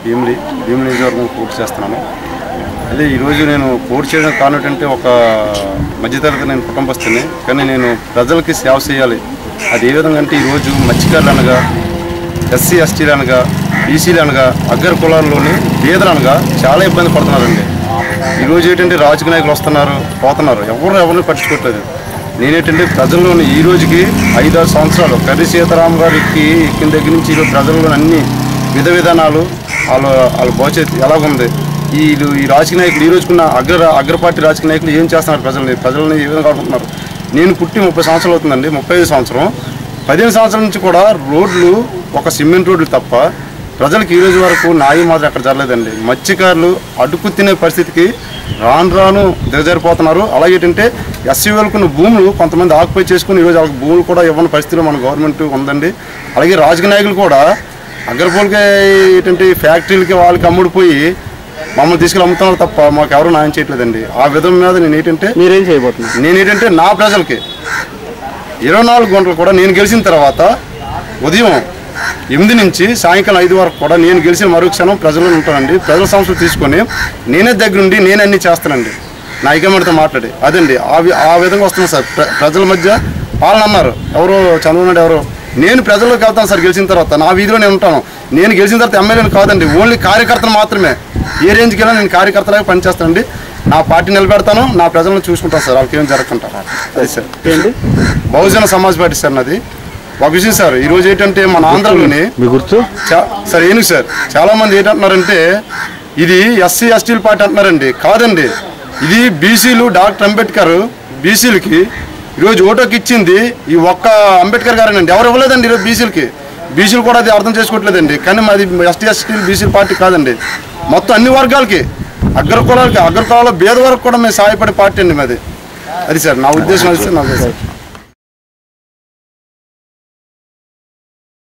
భీమిలి నియోజకవర్గం పోటీ చేస్తున్నాను. అదే ఈరోజు నేను పోటీ చేయడం కారణం ఏంటంటే ఒక మధ్యతరగతి నేను కుటుంబస్తుని, కానీ నేను ప్రజలకి సేవ చేయాలి. అది ఏ విధంగా అంటే ఈరోజు మత్స్యకారులు అనగా, ఎస్సీ ఎస్టీలు అనగా, బీసీలు అనగా, అగ్ర కులాల్లోని పేదలు అనగా చాలా ఇబ్బంది పడుతున్నారండి. ఈరోజు ఏంటంటే రాజకీయ నాయకులు వస్తున్నారు పోతున్నారు, ఎవరిని పట్టించుకోవట్లేదు. నేనేంటంటే ప్రజల్లోని ఈ రోజుకి 5-6 సంవత్సరాలు కర్రీ సీతారాం గారు ఎక్కిన దగ్గర నుంచి ఈరోజు ప్రజల్లోని అన్ని విధానాలు వాళ్ళ భవిష్యత్తు ఎలాగుంది, ఈ రాజకీయ నాయకులు ఈ రోజుకున్న అగ్రపార్టీ రాజకీయ నాయకులు ఏం చేస్తున్నారు, ప్రజల్ని ఏ విధంగా ఆడుకుంటున్నారు. నేను పుట్టి 30 సంవత్సరాలు అవుతుందండి, 35 సంవత్సరం 15 సంవత్సరాల నుంచి కూడా రోడ్లు ఒక సిమెంట్ రోడ్లు తప్ప ప్రజలకు ఈ రోజు వరకు న్యాయం మాత్రం ఎక్కడ జరగలేదండి. మత్స్యకారులు అడుగు తినే పరిస్థితికి రాను దిగజారిపోతున్నారు. అలాగే ఏంటంటే ఎస్సీలకు భూములు కొంతమంది ఆక్యుపై చేసుకుని ఈరోజు వాళ్ళకి భూములు కూడా ఇవ్వని పరిస్థితిలో మన గవర్నమెంట్ ఉందండి. అలాగే రాజకీయ నాయకులు కూడా అగ్రపోలకి ఏంటంటే ఫ్యాక్టరీలకి వాళ్ళకి అమ్ముడిపోయి మమ్మల్ని తీసుకెళ్ళి అమ్ముతున్నారు తప్ప మాకు ఎవరు న్యాయం చేయట్లేదండి. ఆ విధం మీద మీరేం చేయబోతున్నారు? నేనేంటంటే నా ప్రజలకి 24 గంటలు కూడా నేను గెలిచిన తర్వాత ఉదయం 8 నుంచి సాయంకాలం 5 వరకు కూడా నేను గెలిచిన మరుక్షణం ప్రజల్లో ఉంటానండి. ప్రజల సమస్యలు తీసుకొని నేనే దగ్గరుండి నేను అన్నీ చేస్తానండి, నా హైకమాండ్తో మాట్లాడి. అదండి ఆ విధంగా వస్తున్నాను సార్. ప్రజల మధ్య పాలన అన్నారు ఎవరో చంద్రబాబు నాయుడు ఎవరో, నేను ప్రజల్లోకి వెళ్తాను సార్. గెలిచిన తర్వాత నా వీధిలో నేను ఉంటాను. నేను గెలిచిన తర్వాత ఎమ్మెల్యేని కాదండి, ఓన్లీ కార్యకర్తలు మాత్రమే. ఏ రేంజ్కి వెళ్ళినా నేను కార్యకర్తలాగా పనిచేస్తానండి. నా పార్టీ నిలబెడతాను, నా ప్రజలను చూసుకుంటాను సార్, వాళ్ళకి ఏం జరగకుండా. అది సార్ ఏంటి బహుజన సమాజ్ పార్టీ సార్ నాది. ఒక విషయం సార్, ఈరోజు ఏంటంటే మన ఆంధ్రాలోని సార్ ఏనుగు సార్ చాలా మంది ఏంటంటున్నారంటే ఇది ఎస్సీ ఎస్టీల పార్టీ అంటున్నారండి. కాదండి, ఇది బీసీలు. డాక్టర్ అంబేద్కర్ బీసీలకి ఈరోజు ఓటుకి ఇచ్చింది ఈ ఒక్క అంబేద్కర్ గారేనండి, ఎవరు ఇవ్వలేదండి ఈరోజు బీసీలకి. బీసీలు కూడా అది అర్థం చేసుకోవట్లేదండి. కానీ మాది ఎస్టీలు బీసీల పార్టీ కాదండి, మొత్తం అన్ని వర్గాలకి, అగ్ర కులాలకి, అగ్ర కులాల భేద వరకు కూడా మేము సహాయపడే పార్టీ అండి మాది. అది సార్ నా ఉద్దేశం. అది సార్ నా ఉద్దేశం.